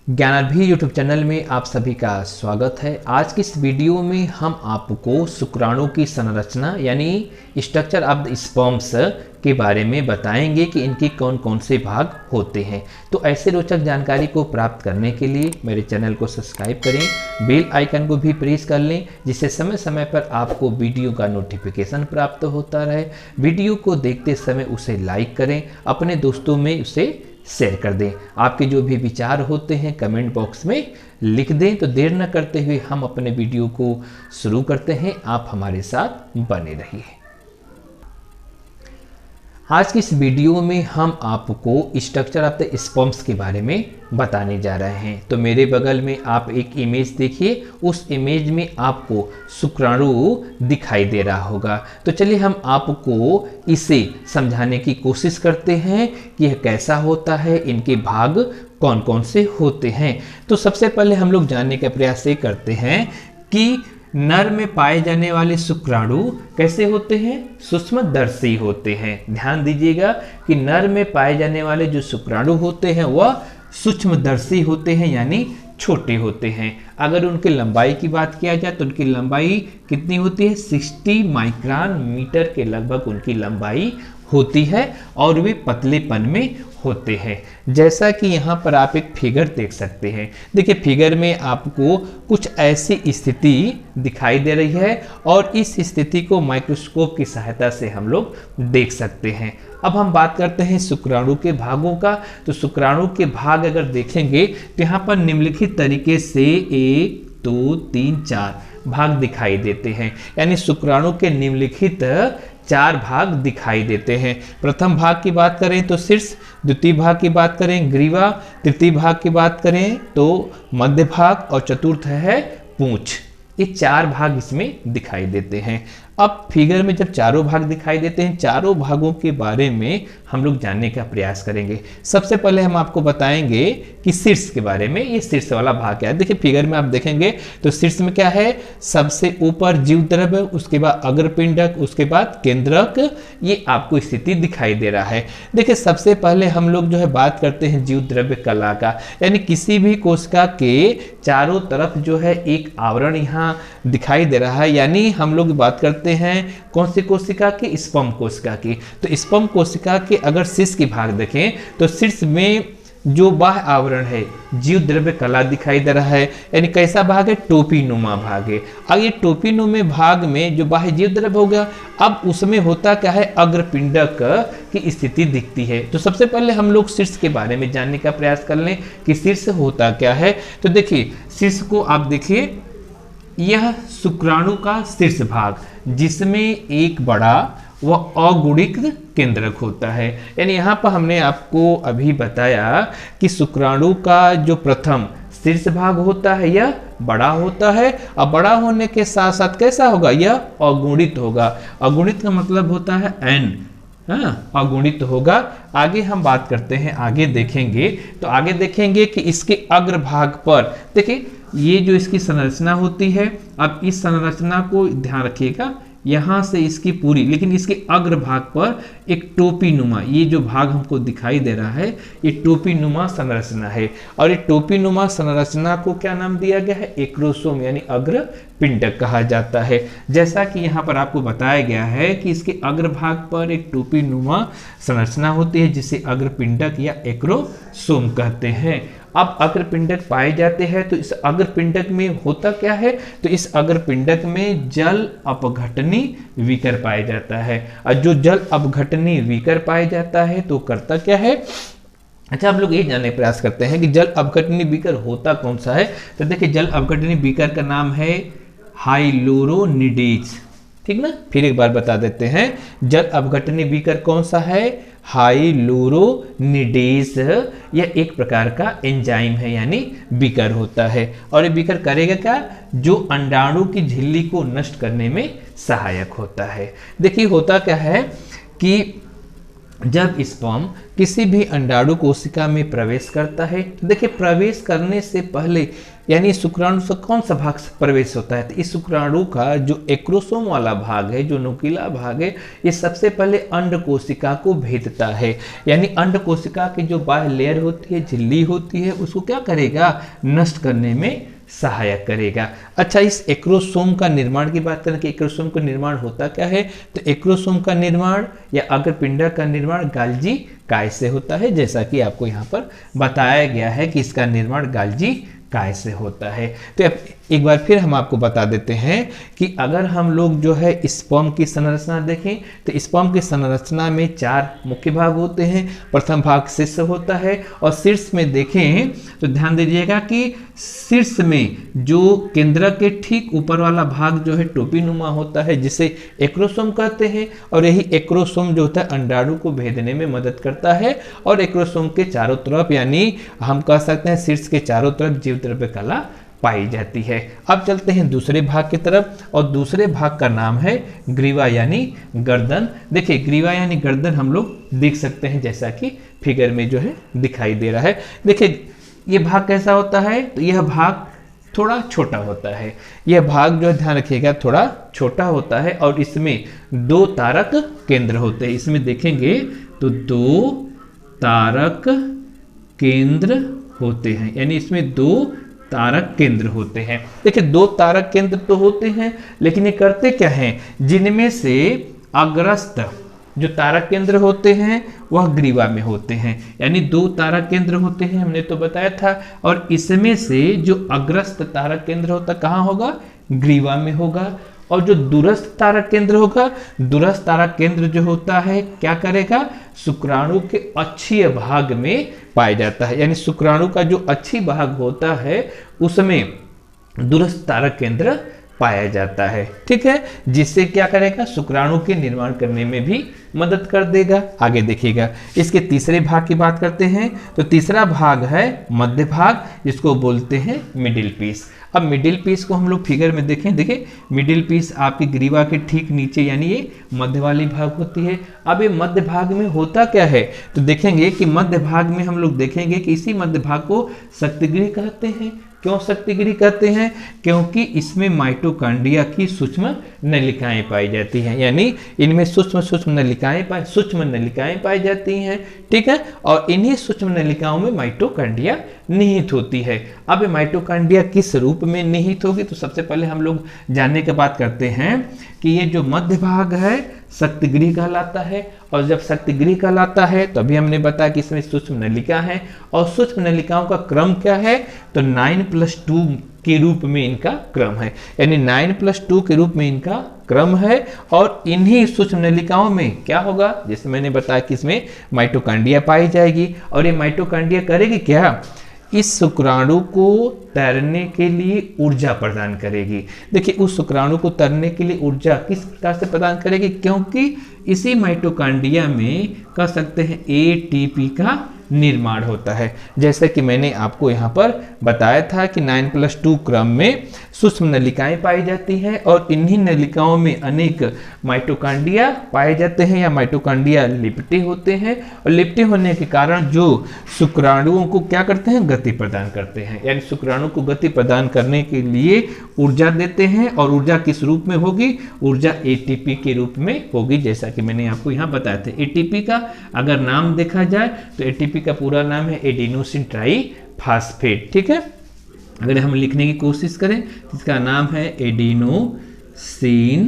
ज्ञानार्भी YouTube channel में आप सभी का स्वागत है। आज की इस वीडियो में हम आपको शुक्राणु की संरचना यानी स्ट्रक्चर ऑफ द स्पर्म्स के बारे में बताएंगे कि इनके कौन कौन से भाग होते हैं। तो ऐसे रोचक जानकारी को प्राप्त करने के लिए मेरे चैनल को सब्सक्राइब करें, बेल आइकन को भी प्रेस कर लें जिससे समय समय पर आपको वीडियो का नोटिफिकेशन प्राप्त होता रहे। वीडियो को देखते समय उसे लाइक करें, अपने दोस्तों में उसे शेयर कर दें। आपके जो भी विचार होते हैं कमेंट बॉक्स में लिख दें। तो देर न करते हुए हम अपने वीडियो को शुरू करते हैं। आप हमारे साथ बने रहिए। आज की इस वीडियो में हम आपको स्ट्रक्चर ऑफ द स्पर्म्स के बारे में बताने जा रहे हैं। तो मेरे बगल में आप एक इमेज देखिए, उस इमेज में आपको शुक्राणु दिखाई दे रहा होगा। तो चलिए हम आपको इसे समझाने की कोशिश करते हैं कि यह कैसा होता है, इनके भाग कौन कौन से होते हैं। तो सबसे पहले हम लोग जानने का प्रयास ये करते हैं कि नर में पाए जाने वाले शुक्राणु कैसे होते हैं, सूक्ष्मदर्शी होते हैं। ध्यान दीजिएगा कि नर में पाए जाने वाले जो शुक्राणु होते हैं वह सूक्ष्मदर्शी होते हैं यानी छोटे होते हैं। अगर उनकी लंबाई की बात किया जाए तो उनकी लंबाई कितनी होती है, 60 माइक्रोन मीटर के लगभग उनकी लंबाई होती है और वे पतलेपन में होते हैं। जैसा कि यहाँ पर आप एक फिगर देख सकते हैं। देखिए फिगर में आपको कुछ ऐसी स्थिति दिखाई दे रही है और इस स्थिति को माइक्रोस्कोप की सहायता से हम लोग देख सकते हैं। अब हम बात करते हैं शुक्राणु के भागों का। तो शुक्राणु के भाग अगर देखेंगे तो यहाँ पर निम्नलिखित तरीके से 1, 2, 3, 4 भाग दिखाई देते हैं। यानी शुक्राणु के निम्नलिखित 4 भाग दिखाई देते हैं। प्रथम भाग की बात करें तो शीर्ष, द्वितीय भाग की बात करें ग्रीवा, तृतीय भाग की बात करें तो मध्य भाग और चतुर्थ है पूंछ। ये 4 भाग इसमें दिखाई देते हैं। अब फिगर में जब चारों भाग दिखाई देते हैं, चारों भागों के बारे में हम लोग जानने का प्रयास करेंगे। सबसे पहले हम आपको बताएंगे कि शीर्ष के बारे में। ये शीर्ष वाला भाग क्या है। देखिए फिगर में आप देखेंगे तो शीर्ष में क्या है, सबसे ऊपर जीव द्रव्य, उसके बाद अग्रपिंडक, उसके बाद केंद्रक, ये आपको स्थिति दिखाई दे रहा है। देखिए सबसे पहले हम लोग जो है बात करते हैं जीव द्रव्य कला का, यानी किसी भी कोशिका के चारों तरफ जो है एक आवरण यहाँ दिखाई दे रहा है। यानी हम लोग बात करते हैं कौन सी कोशिका की, स्पर्म कोशिका की। तो स्पर्म कोशिका के अगर शीर्ष की भाग देखें तो शीर्ष में जो बाह्य आवरण है जीव द्रव्य कला दिखाई दे रहा है। यानी कैसा भाग है, टोपी नुमा भाग है। अब ये टोपी नुमा भाग में जो बाह्य जीव द्रव्य हो गया, अब उसमें होता क्या है, अग्रपिंडक की स्थिति दिखती है। तो सबसे पहले हम लोग शीर्ष के बारे में जानने का प्रयास कर लें कि शीर्ष होता क्या है। तो देखिए शीर्ष को आप देखिए, यह शुक्राणु का शीर्ष भाग जिसमें एक बड़ा व अगुणित केंद्रक होता है। यानी यहाँ पर हमने आपको अभी बताया कि शुक्राणु का जो प्रथम शीर्ष भाग होता है यह बड़ा होता है और बड़ा होने के साथ साथ कैसा होगा, यह अगुणित होगा। अगुणित का मतलब होता है n, अगुणित होगा। आगे हम बात करते हैं, आगे देखेंगे तो आगे देखेंगे कि इसके अग्रभाग पर देखिए ये जो इसकी संरचना होती है। अब इस संरचना को ध्यान रखिएगा, यहाँ से इसकी पूरी, लेकिन इसके अग्रभाग पर एक टोपी नुमा, ये जो भाग हमको दिखाई दे रहा है ये टोपी नुमा संरचना है। और ये टोपी नुमा संरचना को क्या नाम दिया गया है, एक्रोसोम यानी अग्रपिंडक कहा जाता है। जैसा कि यहाँ पर आपको बताया गया है कि इसके अग्रभाग पर एक टोपी नुमा संरचना होती है जिसे अग्रपिंडक या एक्रोसोम कहते हैं। अब अग्रपिंडक पाए जाते हैं तो इस अग्रपिंडक में होता क्या है, तो इस अग्रपिंडक में जल अपघटनी विकर पाया जाता है। और जो जल अपघटनी विकर पाया जाता है तो करता क्या है। अच्छा, हम लोग ये जानने का प्रयास करते हैं कि जल अपघटनी बीकर होता कौन सा है। तो देखिए जल अपघटनी बीकर का नाम है हाइलोरोनिडेज, ठीक ना। फिर एक बार बता देते हैं, जल अपघटनी बीकर कौन सा है, हाइलोरोनिडेज। यह एक प्रकार का एंजाइम है यानी बीकर होता है। और ये बीकर करेगा क्या, जो अंडाणु की झिल्ली को नष्ट करने में सहायक होता है। देखिए होता क्या है कि जब स्पर्म किसी भी अंडाणु कोशिका में प्रवेश करता है, देखिए प्रवेश करने से पहले यानी शुक्राणु से कौन सा भाग प्रवेश होता है, तो इस शुक्राणु का जो एक्रोसोम वाला भाग है, जो नुकीला भाग है, ये सबसे पहले अंड कोशिका को भेदता है। यानी अंड कोशिका की जो बाह्य लेयर होती है, झिल्ली होती है, उसको क्या करेगा, नष्ट करने में सहायक करेगा। अच्छा, इस एक्रोसोम का निर्माण की बात करें कि एक्रोसोम का निर्माण होता क्या है, तो एक्रोसोम का निर्माण या अग्रपिंडा का निर्माण गाल्जी काय से होता है, जैसा कि आपको यहाँ पर बताया गया है कि इसका निर्माण गाल्जी काय से होता है। तो अब एक बार फिर हम आपको बता देते हैं कि अगर हम लोग जो है स्पर्म की संरचना देखें तो स्पर्म की संरचना में 4 मुख्य भाग होते हैं। प्रथम भाग शीर्ष होता है और शीर्ष में देखें तो ध्यान दीजिएगा कि शीर्ष में जो केंद्र के ठीक ऊपर वाला भाग जो है टोपीनुमा होता है, जिसे एक्रोसोम कहते हैं, और यही एक्रोसोम जो होता है अंडाणु को भेदने में मदद करता है। और एक्रोसोम के चारों तरफ, यानी हम कह सकते हैं शीर्ष के चारों तरफ जीव द्रव्य कला पाई जाती है। अब चलते हैं दूसरे भाग की तरफ, और दूसरे भाग का नाम है ग्रीवा यानी गर्दन। देखिए ग्रीवा यानी गर्दन हम लोग देख सकते हैं, जैसा कि फिगर में जो है दिखाई दे रहा है। देखिए ये भाग कैसा होता है, तो यह भाग थोड़ा छोटा होता है। यह भाग जो ध्यान रखिएगा थोड़ा छोटा होता है और इसमें 2 तारक केंद्र होते हैं। इसमें देखेंगे तो 2 तारक केंद्र होते हैं, यानी इसमें 2 तारक केंद्र होते हैं। देखिए 2 तारक केंद्र तो होते हैं, लेकिन ये करते क्या हैं, जिनमें से अग्रस्थ जो तारक केंद्र होते हैं वह ग्रीवा में होते हैं। यानी 2 तारक केंद्र होते हैं, हमने तो बताया था, और इसमें से जो अग्रस्थ तारक केंद्र होता कहाँ होगा, ग्रीवा में होगा। और जो दूरस्थ तारक केंद्र होगा, दूरस्थ तारक केंद्र जो होता है क्या करेगा, शुक्राणु के अक्षीय भाग में पाया जाता है। यानी शुक्राणु का जो अक्षीय भाग होता है उसमें दूरस्थ तारक केंद्र पाया जाता है। ठीक है, जिससे क्या करेगा, शुक्राणु के निर्माण करने में भी मदद कर देगा। आगे देखिएगा, इसके तीसरे भाग की बात करते हैं। तो तीसरा भाग है मध्य भाग, जिसको बोलते हैं मिडिल पीस। अब मिडिल पीस को हम लोग फिगर में देखें, देखिए मिडिल पीस आपकी ग्रीवा के ठीक नीचे, यानी ये मध्य वाली भाग होती है। अब ये मध्य भाग में होता क्या है, तो देखेंगे कि मध्य भाग में हम लोग देखेंगे कि इसी मध्य भाग को शक्तिगृह कहते हैं। क्यों शक्तिगृह कहते हैं, क्योंकि इसमें माइटोकॉन्ड्रिया की सूक्ष्म नलिकाएं पाई जाती हैं। यानी इनमें सूक्ष्म नलिकाएं पाई जाती हैं। ठीक है, और इन्हीं सूक्ष्म नलिकाओं में माइटोकॉन्ड्रिया निहित होती है। अब ये माइटोकॉन्ड्रिया किस रूप में निहित होगी, तो सबसे पहले हम लोग जानने की बात करते हैं कि ये जो मध्य भाग है शक्तिगृह कहलाता है। और जब शक्तिगृह कहलाता है तो अभी हमने बताया कि इसमें सूक्ष्म नलिका है, और सूक्ष्म नलिकाओं का क्रम क्या है, तो 9+2 के रूप में इनका क्रम है। यानी 9+2 के रूप में इनका क्रम है। और इन्हीं सूक्ष्म नलिकाओं में क्या होगा, जैसे मैंने बताया कि इसमें माइटोकॉन्ड्रिया पाई जाएगी। और ये माइटोकॉन्ड्रिया करेगी क्या, इस शुक्राणु को तैरने के लिए ऊर्जा प्रदान करेगी। देखिए उस शुक्राणु को तैरने के लिए ऊर्जा किस प्रकार से प्रदान करेगी, क्योंकि इसी माइटोकॉन्ड्रिया में कह सकते हैं एटीपी का निर्माण होता है। जैसे कि मैंने आपको यहाँ पर बताया था कि 9+2 क्रम में सूक्ष्म नलिकाएं पाई जाती हैं, और इन्हीं नलिकाओं में अनेक माइटोकॉन्ड्रिया पाए जाते हैं या माइटोकॉन्ड्रिया लिपटे होते हैं। और लिपटे होने के कारण जो शुक्राणुओं को क्या करते हैं, गति प्रदान करते हैं। यानी शुक्राणु को गति प्रदान करने के लिए ऊर्जा देते हैं, और ऊर्जा किस रूप में होगी, ऊर्जा एटीपी के रूप में होगी, जैसा कि मैंने आपको यहाँ बताया था। एटीपी का अगर नाम देखा जाए तो एटीपी का पूरा नाम है एडिनोसिन ट्राईफॉस्फेट। ठीक है, अगर हम लिखने की कोशिश करें तो इसका नाम है एडिनोसिन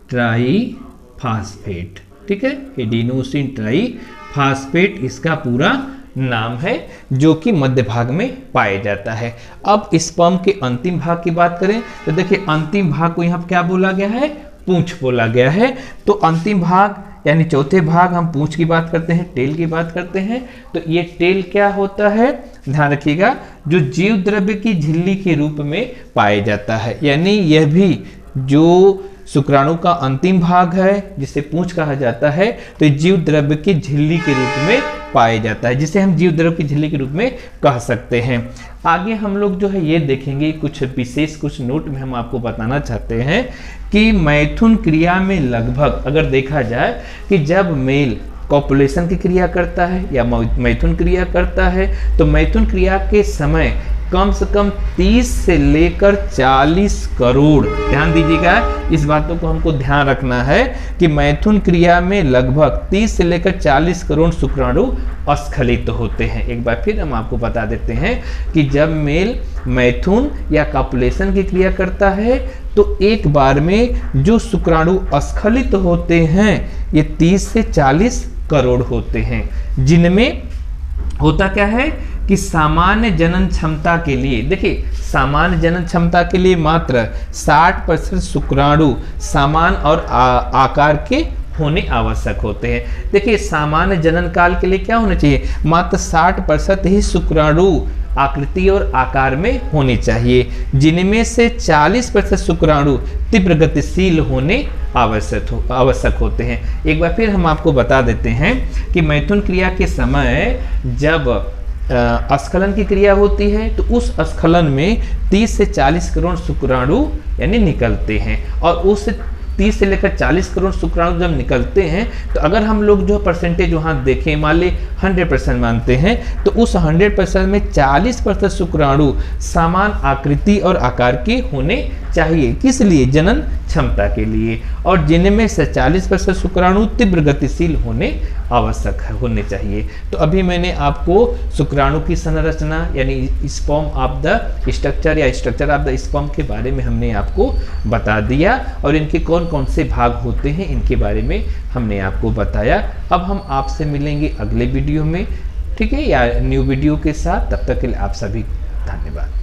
ट्राईफॉस्फेट। ठीक है, एडिनोसिन ट्राईफॉस्फेट इसका पूरा नाम है, जो कि मध्य भाग में पाया जाता है। अब स्पर्म के अंतिम भाग की बात करें तो देखिए अंतिम भाग को यहाँ क्या बोला गया है, पूंछ बोला गया है। तो अंतिम भाग यानी चौथे भाग, हम पूंछ की बात करते हैं, टेल की बात करते हैं। तो ये टेल क्या होता है, ध्यान रखिएगा, जो जीव द्रव्य की झिल्ली के रूप में पाया जाता है। यानी यह भी जो शुक्राणु का अंतिम भाग है जिसे पूंछ कहा जाता है, तो जीव द्रव्य की झिल्ली के रूप में पाया जाता है, जिसे हम जीव द्रव्य की झिल्ली के रूप में कह सकते हैं। आगे हम लोग जो है ये देखेंगे कुछ विशेष, कुछ नोट में हम आपको बताना चाहते हैं कि मैथुन क्रिया में लगभग अगर देखा जाए कि जब मेल कॉपुलेशन की क्रिया करता है या मैथुन क्रिया करता है, तो मैथुन क्रिया के समय कम से कम 30 से लेकर 40 करोड़, ध्यान दीजिएगा इस बातों को हमको ध्यान रखना है कि मैथुन क्रिया में लगभग 30 से लेकर 40 करोड़ शुक्राणु अस्खलित होते हैं। एक बार फिर हम आपको बता देते हैं कि जब मेल मैथुन या कॉपुलेशन की क्रिया करता है तो एक बार में जो शुक्राणु अस्खलित होते हैं ये 30 से 40 करोड़ होते हैं, जिनमें होता क्या है कि सामान्य जनन क्षमता के लिए, देखिए सामान्य जनन क्षमता के लिए मात्र 60% शुक्राणु समान और आकार के होने आवश्यक होते हैं। देखिए सामान्य जनन काल के लिए क्या होना चाहिए, मात्र 60% ही शुक्राणु आकृति और आकार में होने चाहिए, जिनमें से 40% शुक्राणु तीव्र गतिशील होने आवश्यक होते हैं। एक बार फिर हम आपको बता देते हैं कि मैथुन क्रिया के समय जब अस्खलन की क्रिया होती है तो उस अस्खलन में 30 से 40 करोड़ शुक्राणु यानी निकलते हैं, और उस 30 से लेकर 40 करोड़ शुक्राणु जब निकलते हैं तो अगर हम लोग जो परसेंटेज वहाँ देखें, मान ले 100% मानते हैं, तो उस 100% में 40% शुक्राणु समान आकृति और आकार के होने चाहिए। किस लिए, जनन क्षमता के लिए, और जिनमें से 40% शुक्राणु तीव्र गतिशील होने आवश्यक होने चाहिए। तो अभी मैंने आपको शुक्राणु की संरचना यानी स्पर्म ऑफ द स्ट्रक्चर या स्ट्रक्चर ऑफ द स्पर्म के बारे में हमने आपको बता दिया, और इनके कौन कौन से भाग होते हैं इनके बारे में हमने आपको बताया। अब हम आपसे मिलेंगे अगले वीडियो में, ठीक है, या न्यू वीडियो के साथ। तब तक के लिए आप सभी धन्यवाद।